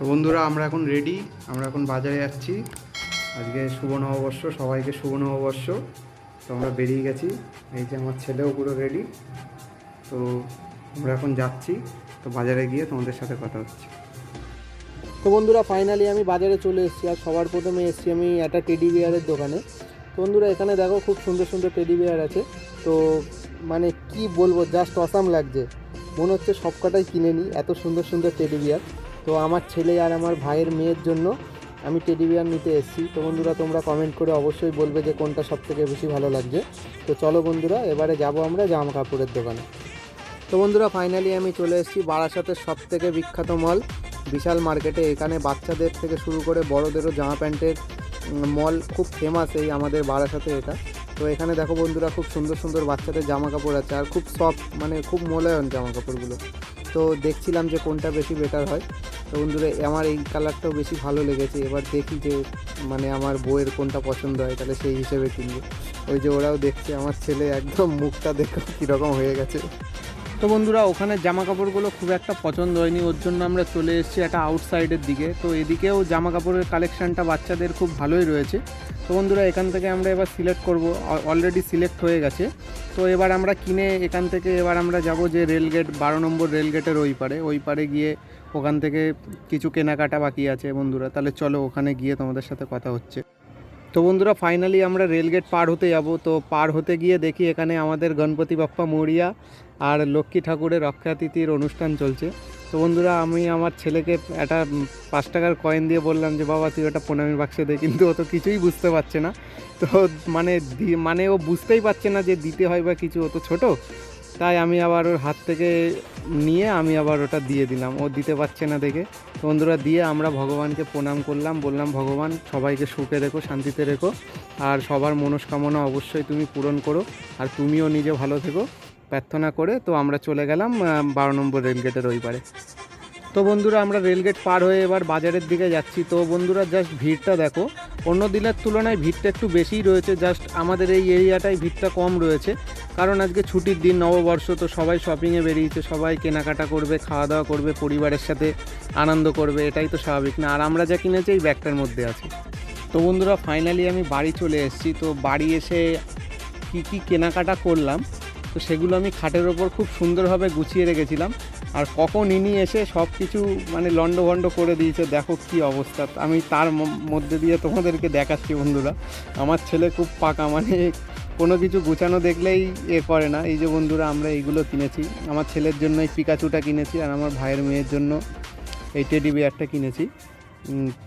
তো বন্ধুরা আমরা এখন রেডি, আমরা এখন বাজারে যাচ্ছি। আজকে শুভ নববর্ষ, সবাইকে শুভ নববর্ষ। তো আমরা বেরিয়ে গেছি, এই যে আমার ছেলেও পুরো রেডি। তো আমরা এখন যাচ্ছি, তো বাজারে গিয়ে তোমাদের সাথে কথা হচ্ছে। তো বন্ধুরা ফাইনালি আমি বাজারে চলে এসেছি। আর সবার প্রথমে এসেছি আমি একটা টেডি বিয়ারের দোকানে। তো বন্ধুরা এখানে দেখো খুব সুন্দর সুন্দর টেডি বিয়ার আছে। তো মানে কি বলবো, জাস্ট অসাম লাগছে, মনে হচ্ছে সব কটাই কিনে নিই, এত সুন্দর সুন্দর টেডি বিয়ার। তো আমার ছেলে আর আমার ভাইয়ের মেয়ের জন্য আমি টেডি বিয়ার নিতে এসেছি। তো বন্ধুরা তোমরা কমেন্ট করে অবশ্যই বলবে যে কোনটা সবথেকে বেশি ভালো লাগছে। তো চলো বন্ধুরা এবারে যাব আমরা জামা কাপড়ের দোকানে। তো বন্ধুরা ফাইনালি আমি চলে এসেছি বারাসাতের সবথেকে বিখ্যাত মল বিশাল মার্কেটে। এখানে বাচ্চাদের থেকে শুরু করে বড়োদেরও জামা প্যান্টের মল খুব ফেমাস এই আমাদের বারাসাতে এটা। তো এখানে দেখো বন্ধুরা খুব সুন্দর সুন্দর বাচ্চাদের জামা কাপড় আছে, আর খুব সফট, মানে খুব মোলায়ম জামা কাপড়গুলো। তো দেখছিলাম যে কোনটা বেশি বেটার হয়। তো বন্ধুরা আমার এই কালারটাও বেশি ভালো লেগেছে। এবার দেখি যে মানে আমার বউয়ের কোনটা পছন্দ হয়, তাহলে সেই হিসেবে কিনবো। ওই যে ওরাও দেখছে, আমার ছেলে একদম মুখটা দেখো কীরকম হয়ে গেছে। তো বন্ধুরা ওখানে জামা কাপড়গুলো খুব একটা পছন্দ হয়নি, ওর জন্য আমরা চলে এসেছি একটা আউটসাইডের দিকে। তো এদিকেও জামা কাপড়ের কালেকশানটা বাচ্চাদের খুব ভালোই রয়েছে। তো বন্ধুরা এখান থেকে আমরা এবার সিলেক্ট করব, অলরেডি সিলেক্ট হয়ে গেছে। তো এবার আমরা কিনে এখান থেকে এবার আমরা যাব যে রেলগেট 12 নম্বর রেলগেটের ওই পারে গিয়ে ওখান থেকে কিছু কেনাকাটা বাকি আছে বন্ধুরা। তাহলে চলো ওখানে গিয়ে তোমাদের সাথে কথা হচ্ছে। তো বন্ধুরা ফাইনালি আমরা রেলগেট পার হতে যাব। তো পার হতে গিয়ে দেখি এখানে আমাদের গণপতি বাপ্পা মরিয়া আর লক্ষ্মী ঠাকুরের অক্ষয়াতিথির অনুষ্ঠান চলছে। তো বন্ধুরা আমি আমার ছেলেকে একটা 5 টাকার কয়েন দিয়ে বললাম যে বাবা তুই ওটা প্রণামীর বাক্সে দে, কিন্তু ও তো কিছুই বুঝতে পারছে না। তো মানে ও বুঝতেই পারছে না যে দিতে হয় বা কিছু, ও তো ছোটো। তাই আমি আবার ওর হাত থেকে নিয়ে আমি আবার ওটা দিয়ে দিলাম, ও দিতে পারছে না দেখে। তো বন্ধুরা দিয়ে আমরা ভগবানকে প্রণাম করলাম, বললাম ভগবান সবাইকে সুখে রেখো, শান্তিতে রেখো, আর সবার মনস্কামনা অবশ্যই তুমি পূরণ করো, আর তুমিও নিজে ভালো থেকো প্রার্থনা করে। তো আমরা চলে গেলাম 12 নম্বর রেলগেটের ওই পারে। তো বন্ধুরা আমরা রেলগেট পার হয়ে এবার বাজারের দিকে যাচ্ছি। তো বন্ধুরা জাস্ট ভিড়টা দেখো, অন্য দিনের তুলনায় ভিড়টা একটু বেশিই রয়েছে। জাস্ট আমাদের এই এরিয়াটায় ভিড়টা কম রয়েছে, কারণ আজকে ছুটির দিন, নববর্ষ। তো সবাই শপিংয়ে বেরিয়েছে, সবাই কেনাকাটা করবে, খাওয়া দাওয়া করবে, পরিবারের সাথে আনন্দ করবে, এটাই তো স্বাভাবিক না? আর আমরা যা কিনেছি এই ব্যাগটার মধ্যে আছে। তো বন্ধুরা ফাইনালি আমি বাড়ি চলে এসেছি। তো বাড়ি এসে কি কেনাকাটা করলাম তো সেগুলো আমি খাটের ওপর খুব সুন্দরভাবে গুছিয়ে রেখেছিলাম। আর কখন ইনি এসে সব কিছু মানে লন্ডভন্ড করে দিয়েছে, দেখো কি অবস্থা। আমি তার মধ্যে দিয়ে তোমাদেরকে দেখাচ্ছি বন্ধুরা। আমার ছেলে খুব পাকা, মানে কোনো কিছু গুছানো দেখলেই করে না। এই যে বন্ধুরা আমরা এইগুলো কিনেছি, আমার ছেলের জন্য এই পিকাচুটা কিনেছি, আর আমার ভাইয়ের মেয়ের জন্য এই টেডি বিয়ারটা কিনেছি,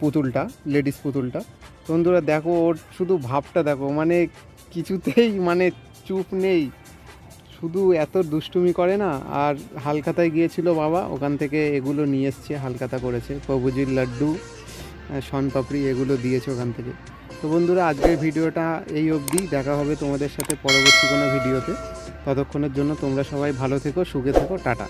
পুতুলটা, লেডিস পুতুলটা। বন্ধুরা দেখো ওর শুধু ভাবটা দেখো, মানে কিছুতেই মানে চুপ নেই, শুধু এত দুষ্টুমি করে না। আর হালখাতায় গিয়েছিল বাবা, ওখান থেকে এগুলো নিয়ে এসছে, হালখাতা করেছে, প্রভুজির লাড্ডু, শনপাপড়ি এগুলো দিয়েছে ওখান থেকে। তো বন্ধুরা আজকের ভিডিওটা এই অবধি, দেখা হবে তোমাদের সাথে পরবর্তী কোনো ভিডিওতে। ততক্ষণের জন্য তোমরা সবাই ভালো থেকো, সুখে থেকো, টাটা।